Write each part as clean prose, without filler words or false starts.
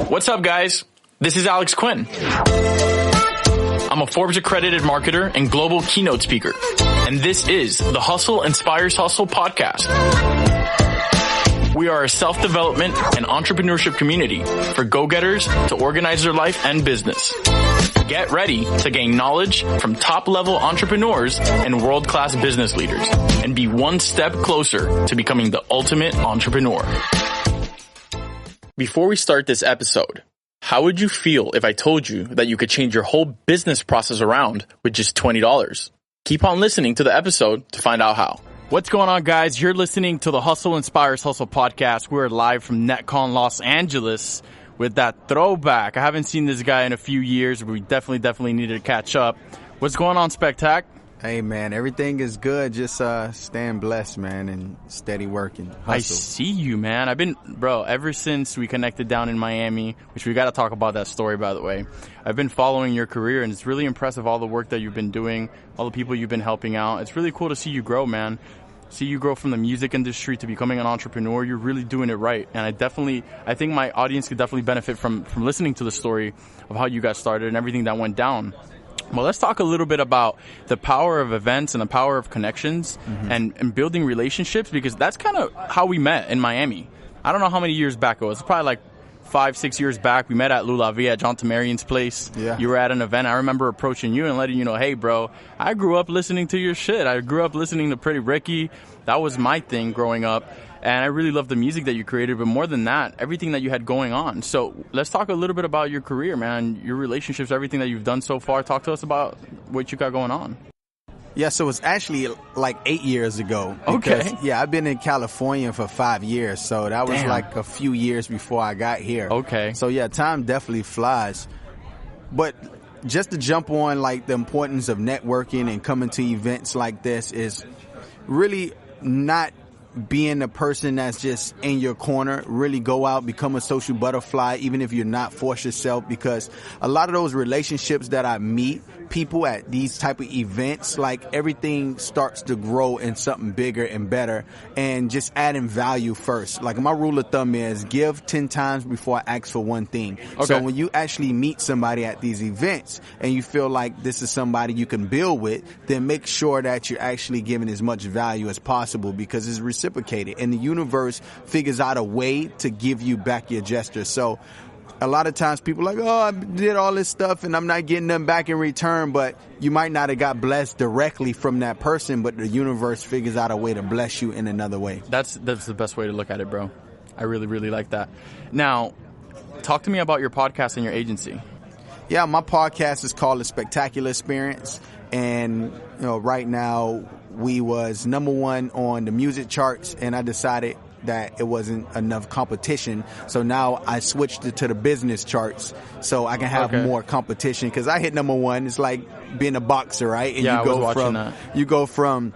What's up, guys? This is Quin. I'm a Forbes accredited marketer and global keynote speaker. And this is the Hustle Inspires Hustle podcast. We are a self-development and entrepreneurship community for go-getters to organize their life and business. Get ready to gain knowledge from top-level entrepreneurs and world-class business leaders and be one step closer to becoming the ultimate entrepreneur. Before we start this episode, how would you feel if I told you that you could change your whole business process around with just $20? Keep on listening to the episode to find out how. What's going on, guys? You're listening to the Hustle Inspires Hustle podcast. We're live from NetCon Los Angeles with that throwback. I haven't seen this guy in a few years, but we definitely needed to catch up. What's going on, Spectac? Hey, man, everything is good. Just staying blessed, man, and steady working. Hustle. I see you, man. Ever since we connected down in Miami, which we got to talk about that story, by the way. I've been following your career, and it's really impressive, all the work that you've been doing, all the people you've been helping out. It's really cool to see you grow, man. See you grow from the music industry to becoming an entrepreneur. You're really doing it right. And I think my audience could definitely benefit from listening to the story of how you got started and everything that went down. Well, let's talk a little bit about the power of events and the power of connections and building relationships, because that's kind of how we met in Miami. I don't know how many years back it was. Probably like 5-6 years back. We met at Lulavia at John Tamarian's place. Yeah. You were at an event. I remember approaching you and letting you know, hey, bro, I grew up listening to your shit. I grew up listening to Pretty Ricky. That was my thing growing up. And I really love the music that you created, but more than that, everything that you had going on. So let's talk a little bit about your career, man, your relationships, everything that you've done so far. Talk to us about what you got going on. Yeah, so it's actually like 8 years ago. Okay. Yeah, I've been in California for 5 years, so that was like a few years before I got here. Okay. So yeah, time definitely flies. But just to jump on like the importance of networking and coming to events like this is really not being a person that's just in your corner. Really go out, become a social butterfly, even if you're not, force yourself, because a lot of those relationships that I meet people at these type of events, like everything starts to grow in something bigger and better, and just adding value first. Like my rule of thumb is give 10 times before I ask for one thing. Okay. So when you actually meet somebody at these events and you feel like this is somebody you can build with, then make sure that you're actually giving as much value as possible, because it's reciprocated and the universe figures out a way to give you back your gesture. So a lot of times people are like, oh, I did all this stuff and I'm not getting them back in return, but you might not have got blessed directly from that person, but the universe figures out a way to bless you in another way. That's the best way to look at it, bro. I really, really like that. Now, talk to me about your podcast and your agency. Yeah, my podcast is called The Spectacular Experience, and right now we was #1 on the music charts, and I decided that it wasn't enough competition. So now I switched it to the business charts so I can have more competition, because I hit #1. It's like being a boxer, right? And yeah, you go from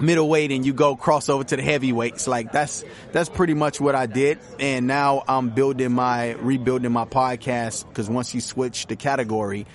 middleweight and you go cross over to the heavyweights. Like that's pretty much what I did. And now I'm rebuilding my podcast, because once you switch the category,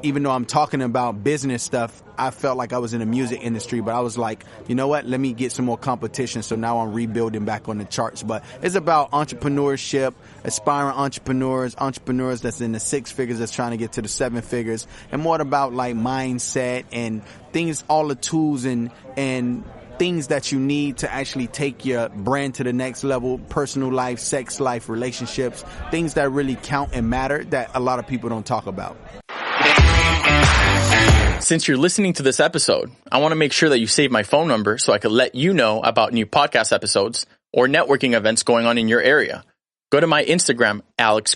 even though I'm talking about business stuff, I felt like I was in the music industry, but I was like, you know what? Let me get some more competition. So now I'm rebuilding back on the charts. But it's about entrepreneurship, aspiring entrepreneurs that's in the 6 figures that's trying to get to the 7 figures, and more about like mindset and things, all the tools and things that you need to actually take your brand to the next level, personal life, sex life, relationships, things that really count and matter that a lot of people don't talk about. Since you're listening to this episode, I want to make sure that you save my phone number so I can let you know about new podcast episodes or networking events going on in your area. Go to my Instagram,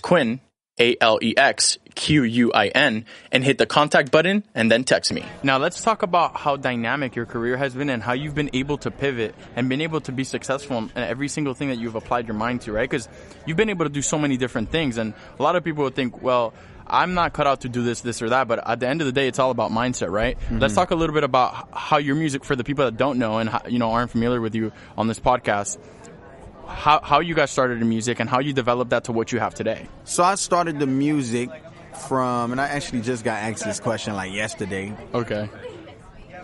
Quin, AlexQuin, and hit the contact button and then text me. Now let's talk about how dynamic your career has been and how you've been able to pivot and been able to be successful in every single thing that you've applied your mind to, right? Because you've been able to do so many different things, and a lot of people would think, well, I'm not cut out to do this or that, but at the end of the day, it's all about mindset, right? Mm-hmm. Let's talk a little bit about how your music, for the people that don't know and aren't familiar with you on this podcast, how you got started in music and how you developed that to what you have today. So I started the music and I actually just got asked this question like yesterday. Okay.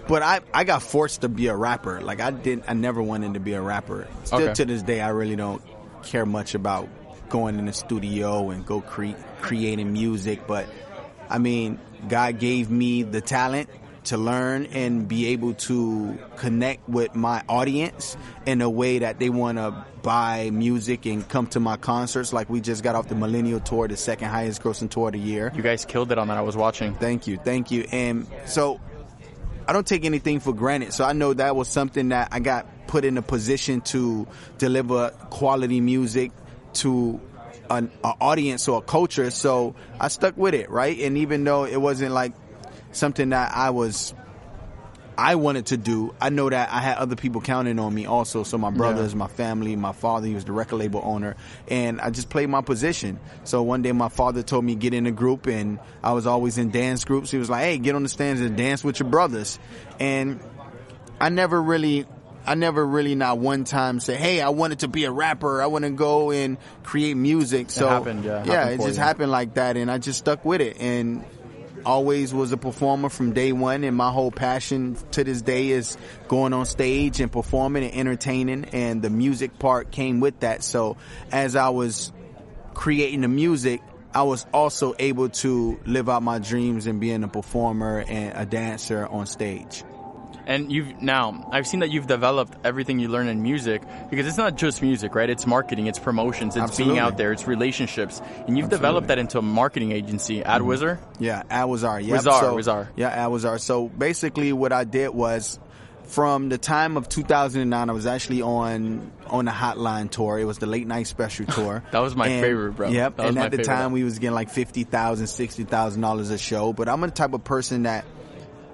But I got forced to be a rapper. Like I never wanted to be a rapper. Still to this day, I really don't care much about going in the studio and go creating music. But I mean, God gave me the talent to learn and be able to connect with my audience in a way that they want to buy music and come to my concerts. Like, we just got off the Millennial Tour, the second highest grossing tour of the year. You guys killed it on that. I was watching. Thank you. And so I don't take anything for granted. So I know that was something that I got put in a position to deliver quality music to an audience or a culture. So I stuck with it, right? And even though it wasn't like something that I wanted to do, I know that I had other people counting on me also. So my brothers, my family, my father, he was the record label owner, and I just played my position. So one day my father told me get in a group, and I was always in dance groups. He was like, hey, get on the stands and dance with your brothers. And I never really not one time say, hey, I wanted to be a rapper. I want to go and create music. So it happened, it just happened like that, and I just stuck with it. And always was a performer from day one, and my whole passion to this day is going on stage and performing and entertaining, and the music part came with that. So as I was creating the music, I was also able to live out my dreams and being a performer and a dancer on stage. And I've seen that you've developed everything you learn in music, because it's not just music, right? It's marketing, it's promotions, it's Absolutely. being out there, it's relationships. And you've developed that into a marketing agency, AdWizard? Yeah, AdWizard. Yep. Wizard. Yeah, AdWizard. So basically what I did was, from the time of 2009, I was actually on the Hotline tour. It was the late night special tour. That was my favorite, bro. Yep. And at the time we was getting like $50,000, $60,000 a show. But I'm the type of person that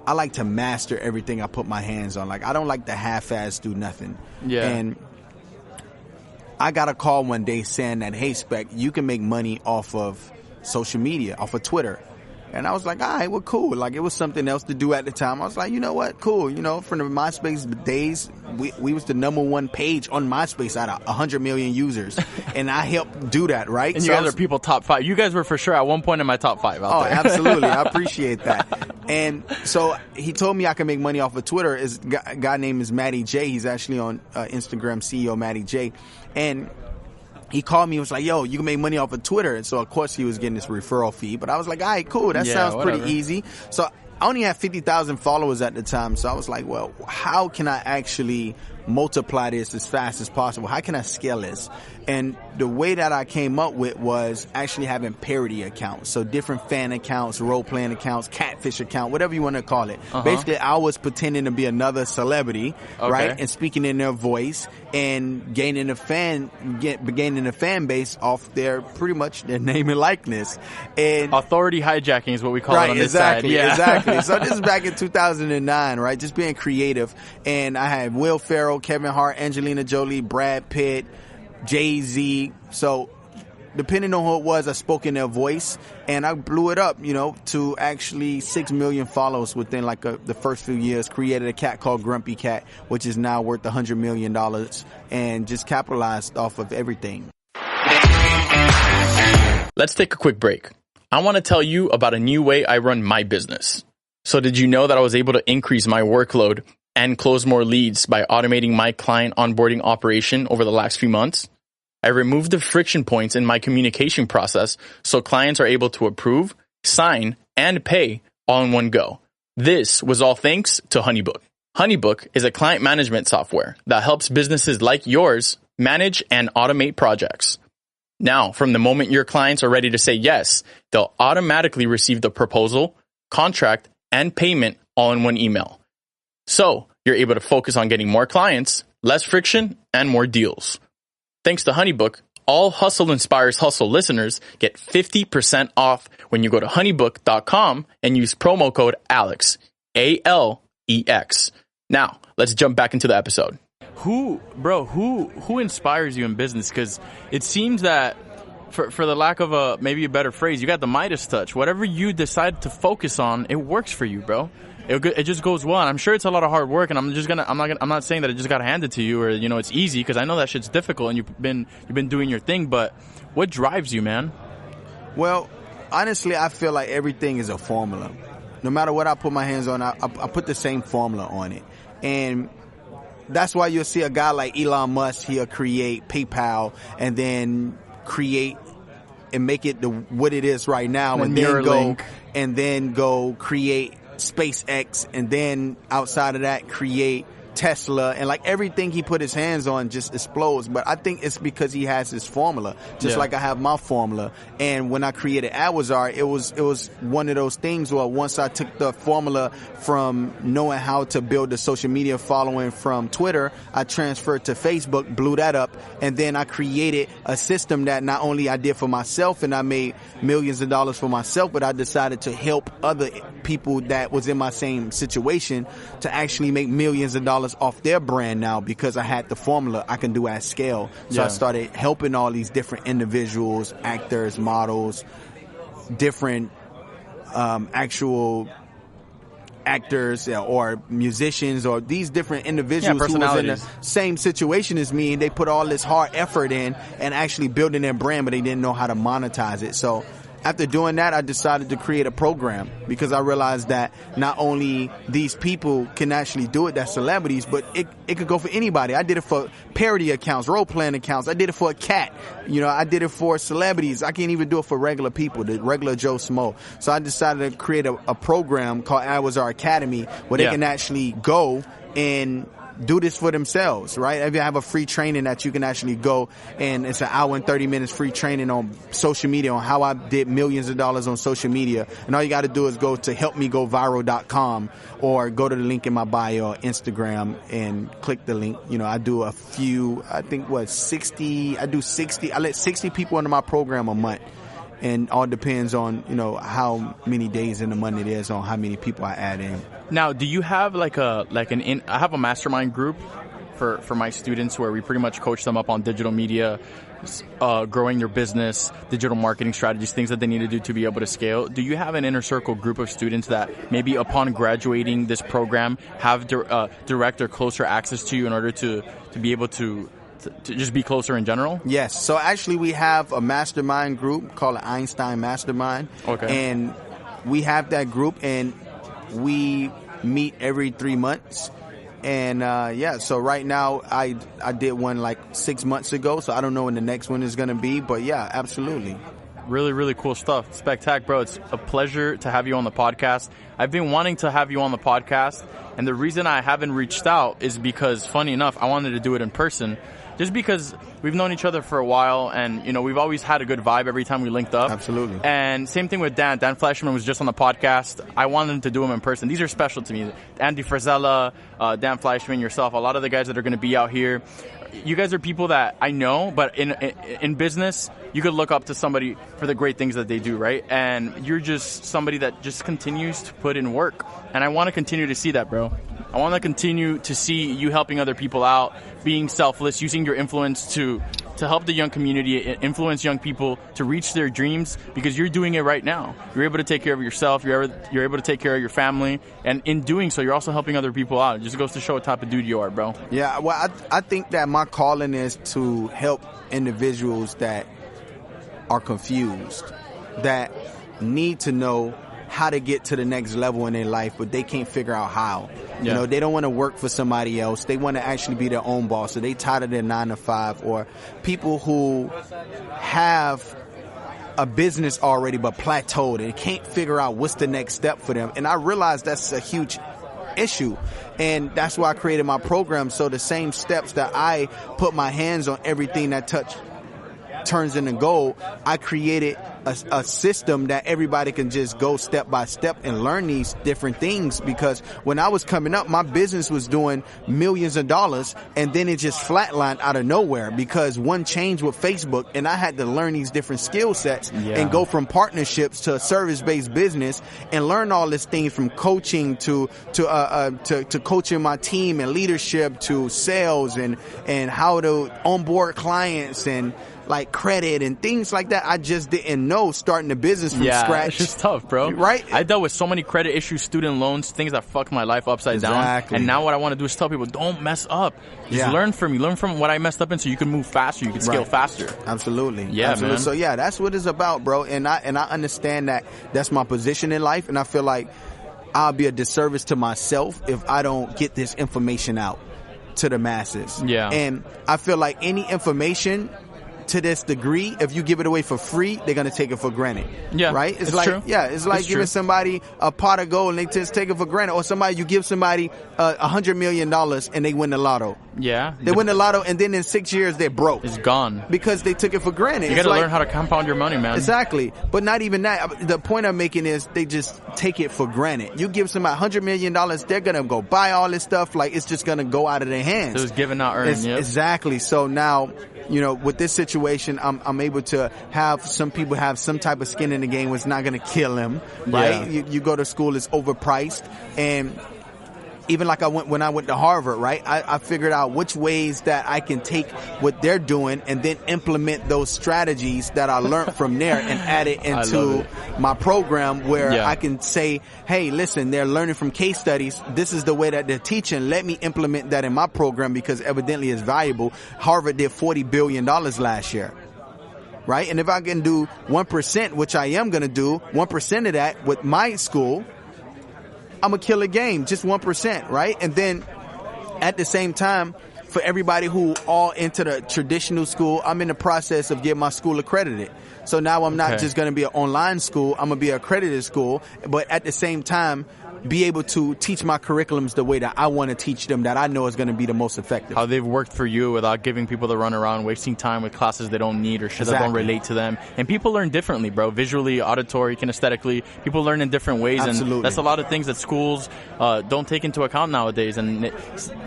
I like to master everything I put my hands on. Like, I don't like to half-ass do nothing. Yeah. And I got a call one day saying that, hey, Spec, you can make money off of social media, off of Twitter. And I was like, all right, well, cool. Like, it was something else to do at the time. I was like, you know what? Cool. You know, from the MySpace days, we was the number one page on MySpace out of 100 million users. And I helped do that, right? And you guys are people top 5. You guys were for sure at one point in my top 5 out there. Absolutely. I appreciate that. And so he told me I can make money off of Twitter. A guy named is Matty J. He's actually on Instagram, CEO Matty J. And he called me and was like, yo, you can make money off of Twitter. And so, of course, he was getting this referral fee. But I was like, all right, cool. That sounds pretty easy. So I only had 50,000 followers at the time. So I was like, well, how can I actually multiply this as fast as possible? How can I scale this? And the way that I came up with was actually having parody accounts. So different fan accounts, role-playing accounts, catfish account, whatever you want to call it. Basically, I was pretending to be another celebrity, right? And speaking in their voice and gaining a fan base off pretty much their name and likeness. And authority hijacking is what we call it on this side. Yeah, exactly. So this is back in 2009, right? Just being creative. And I had Will Ferrell, Kevin Hart, Angelina Jolie, Brad Pitt, Jay-Z. So depending on who it was, I spoke in their voice, and I blew it up, to actually 6 million followers within the first few years. Created a cat called Grumpy Cat, which is now worth $100 million, and just capitalized off of everything. Let's take a quick break. I want to tell you about a new way I run my business. So did you know that I was able to increase my workload and close more leads by automating my client onboarding operation over the last few months? I removed the friction points in my communication process so clients are able to approve, sign, and pay all in one go. This was all thanks to HoneyBook. HoneyBook is a client management software that helps businesses like yours manage and automate projects. Now, from the moment your clients are ready to say yes, they'll automatically receive the proposal, contract, and payment all in one email. So you're able to focus on getting more clients, less friction, and more deals. Thanks to HoneyBook, all Hustle Inspires Hustle listeners get 50% off when you go to honeybook.com and use promo code ALEX, ALEX. Now, let's jump back into the episode. Who inspires you in business? Because it seems that, for the lack of maybe a better phrase, you got the Midas touch. Whatever you decide to focus on, it works for you, bro. It just goes well. And I'm sure it's a lot of hard work, and I'm not saying that it just got handed to you or it's easy, because I know that shit's difficult and you've been doing your thing. But what drives you, man? Well, honestly, I feel like everything is a formula. No matter what I put my hands on, I put the same formula on it, and that's why you'll see a guy like Elon Musk. He'll create PayPal, and then create and make it what it is right now, and then go create SpaceX, and then outside of that create Tesla, and like everything he put his hands on just explodes. But I think it's because he has his formula, just like I have my formula. And when I created Awazar, it was one of those things where once I took the formula from knowing how to build a social media following from Twitter, I transferred to Facebook, blew that up, and then I created a system that not only I did for myself and I made millions of dollars for myself, but I decided to help other people that was in my same situation to actually make millions of dollars off their brand now, because I had the formula I can do at scale. So I started helping all these different individuals, actors, models, different actual actors or musicians, or these different individuals who was in the same situation as me, and they put all this hard effort in and actually building their brand, but they didn't know how to monetize it. So after doing that, I decided to create a program, because I realized that not only these people can actually do it, that's celebrities, but it could go for anybody. I did it for parody accounts, role-playing accounts. I did it for a cat. I did it for celebrities. I can't even do it for regular people, the regular Joe Smo. So I decided to create a program called Awazar Academy, where they can actually go and do this for themselves, right? If you have a free training that you can actually go, and it's an hour and 30 minutes free training on social media, on how I did millions of dollars on social media. And all you got to do is go to helpmegoviral.com, or go to the link in my bio or Instagram and click the link. I do a few, I think 60, I let 60 people into my program a month. And all depends on, how many days in the month it is, on how many people I add in. Now, do you have I have a mastermind group for my students where we pretty much coach them up on digital media, growing your business, digital marketing strategies, things that they need to do to be able to scale. Do you have an inner circle group of students that maybe upon graduating this program have direct or closer access to you in order to be able to just be closer in general? Yes. So actually we have a mastermind group called the Einstein Mastermind. Okay. And we have that group, and we meet every 3 months. And so right now I did one like 6 months ago, so I don't know when the next one is going to be, but yeah, absolutely. Really, really cool stuff. Spectac, bro. It's a pleasure to have you on the podcast. I've been wanting to have you on the podcast, and the reason I haven't reached out is because, funny enough, I wanted to do it in person. Just because we've known each other for a while, and, we've always had a good vibe every time we linked up. Absolutely. And same thing with Dan. Dan Fleshman was just on the podcast. I wanted to do him in person. These are special to me. Andy Frazella, Dan Fleshman, yourself, a lot of the guys that are going to be out here. You guys are people that I know, but in business, you could look up to somebody for the great things that they do, right? And you're just somebody that just continues to put in work. And I want to continue to see that, bro. I want to continue to see you helping other people out, being selfless, using your influence to help the young community, influence young people to reach their dreams, because you're doing it right now. You're able to take care of yourself. You're able to take care of your family. And in doing so, you're also helping other people out. It just goes to show what type of dude you are, bro. Yeah, well, I think that my calling is to help individuals that are confused, that need to know how to get to the next level in their life, but they can't figure out how. Yeah. They don't want to work for somebody else. They want to actually be their own boss. So they tired of their 9 to 5, or people who have a business already but plateaued and can't figure out what's the next step for them. And I realize that's a huge issue, and that's why I created my program. So the same steps that I put my hands on everything that turns into gold, I created a system that everybody can just go step by step and learn these different things. Because when I was coming up, my business was doing millions of dollars, and then it just flatlined out of nowhere because one changed with Facebook, and I had to learn these different skill sets and go from partnerships to a service-based business and learn all these things, from coaching to coaching my team and leadership, to sales and how to onboard clients and like credit and things like that. I just didn't know starting the business from scratch. It's just tough, bro. Right? I dealt with so many credit issues, student loans, things that fucked my life upside down. And now what I want to do is tell people, don't mess up. Just learn from me. Learn from what I messed up in so you can move faster. You can scale faster. Absolutely. Yeah, absolutely. Man. So yeah, that's what it's about, bro. And I understand that that's my position in life, and I feel like I'll be a disservice to myself if I don't get this information out to the masses. Yeah. And I feel like any information to this degree, if you give it away for free, they're going to take it for granted. Yeah. Right? It's like, true. yeah, it's like giving somebody a pot of gold and they just take it for granted. Or you give somebody $100 million and they win the lotto. Yeah. They win the lotto and then in 6 years they're broke. It's gone. Because they took it for granted. You got to learn how to compound your money, man. Exactly. But not even that. The point I'm making is they just take it for granted. You give somebody $100 million, they're going to go buy all this stuff. Like, it's just going to go out of their hands. It was given, not earned. Yep. Exactly. So now, with this situation, I'm able to have some people have some type of skin in the game where it's not going to kill them, right? Yeah. You go to school, it's overpriced. And even like when I went to Harvard, right? I figured out which ways that I can take what they're doing and then implement those strategies that I learned from there and add it into my program where I can say, hey, listen, they're learning from case studies. This is the way that they're teaching. Let me implement that in my program because evidently it's valuable. Harvard did $40 billion last year. Right? And if I can do 1%, which I am going to do 1% of that with my school, I'm going to kill a game, just 1%, right? And then at the same time, for everybody who all into the traditional school, I'm in the process of getting my school accredited. So now I'm not just going to be an online school, I'm going to be an accredited school, but at the same time, be able to teach my curriculums the way that I want to teach them, that I know is going to be the most effective. How they've worked for you without giving people the run around, wasting time with classes they don't need or shit that don't relate to them. And people learn differently, bro. Visually, auditory, kinesthetically. People learn in different ways. Absolutely. And that's a lot of things that schools don't take into account nowadays. And,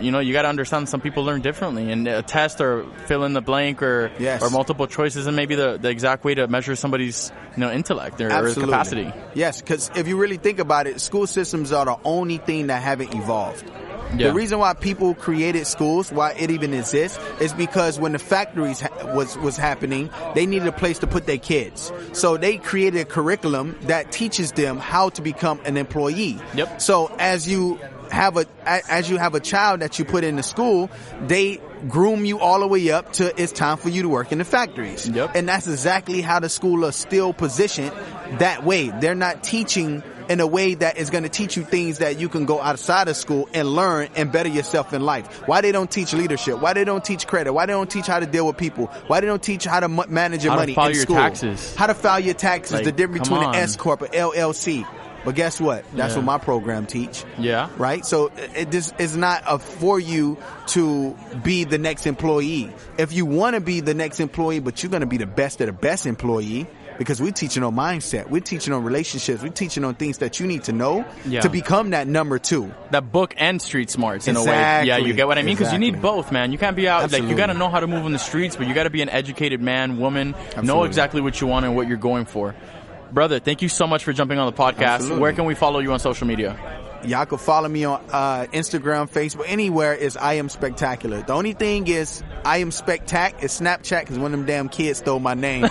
you got to understand some people learn differently. And a test or fill in the blank or multiple choices and maybe the exact way to measure somebody's intellect or capacity. Yes, because if you really think about it, school systems are the only thing that haven't evolved. Yeah. The reason why people created schools, why it even exists, is because when the factories was happening, they needed a place to put their kids. So they created a curriculum that teaches them how to become an employee. Yep. So as you have a child that you put in the school, they groom you all the way up to it's time for you to work in the factories. Yep. And that's exactly how the school are still positioned that way. They're not teaching in a way that is going to teach you things that you can go outside of school and learn and better yourself in life. Why they don't teach leadership? Why they don't teach credit? Why they don't teach how to deal with people? Why they don't teach how to manage your money in school? How to file your taxes. How to file your taxes, Like, the difference between an S Corp and LLC. But guess what? That's what my program teach. Yeah. Right? So this is not for you to be the next employee. If you want to be the next employee, but you're going to be the best of the best employee, because we're teaching on mindset, we're teaching on relationships, we're teaching on things that you need to know to become that number two. That book and street smarts in a way. Yeah, you get what I mean? Because you need both, man. You can't be out, like, you got to know how to move on the streets, but you got to be an educated man, woman, know exactly what you want and what you're going for. Brother, thank you so much for jumping on the podcast. Absolutely. Where can we follow you on social media? Y'all can follow me on Instagram, Facebook, anywhere is I Am Spectacular. The only thing is I Am Spectac is Snapchat because one of them damn kids stole my name.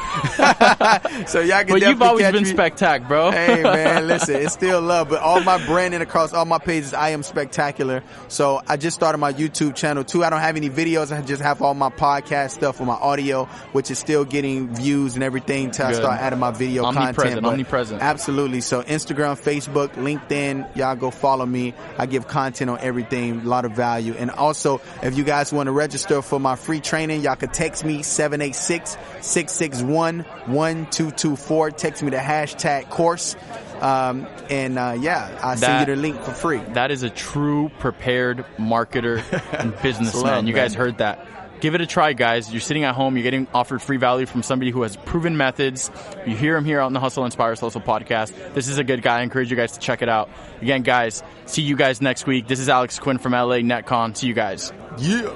So y'all can But you've always been me. Spectac, bro. Hey man, listen, it's still love, but all my branding across all my pages, I Am Spectacular. So I just started my YouTube channel too. I don't have any videos. I just have all my podcast stuff with my audio, which is still getting views and everything until I start adding my video content. Omnipresent. Absolutely. So Instagram, Facebook, LinkedIn, y'all go follow me. I give content on everything, a lot of value. And also, if you guys want to register for my free training, y'all can text me 786-661-1224. Text me the hashtag course. I'll send you the link for free. That is a true prepared marketer and businessman. You guys heard that. Give it a try, guys. You're sitting at home. You're getting offered free value from somebody who has proven methods. You hear him here on the Hustle Inspires Hustle podcast. This is a good guy. I encourage you guys to check it out. Again, guys, see you guys next week. This is Alex Quin from LA NetCon. See you guys. Yeah.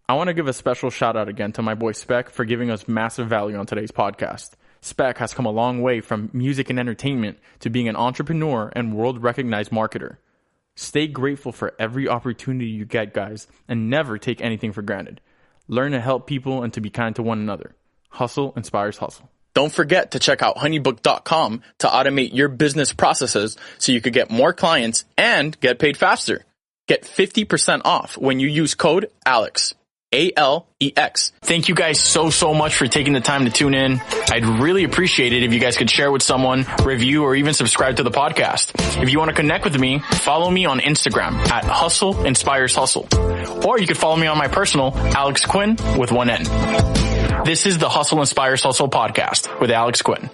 I want to give a special shout out again to my boy Spec for giving us massive value on today's podcast. Spec has come a long way from music and entertainment to being an entrepreneur and world-recognized marketer. Stay grateful for every opportunity you get, guys, and never take anything for granted. Learn to help people and to be kind to one another. Hustle inspires hustle. Don't forget to check out honeybook.com to automate your business processes so you could get more clients and get paid faster. Get 50% off when you use code ALEX. Alex. Thank you guys so much for taking the time to tune in. I'd really appreciate it if you guys could share with someone, review, or even subscribe to the podcast. If you want to connect with me, follow me on Instagram at Hustle Inspires Hustle. Or you could follow me on my personal, Alex Quin with one N. This is the Hustle Inspires Hustle podcast with Alex Quin.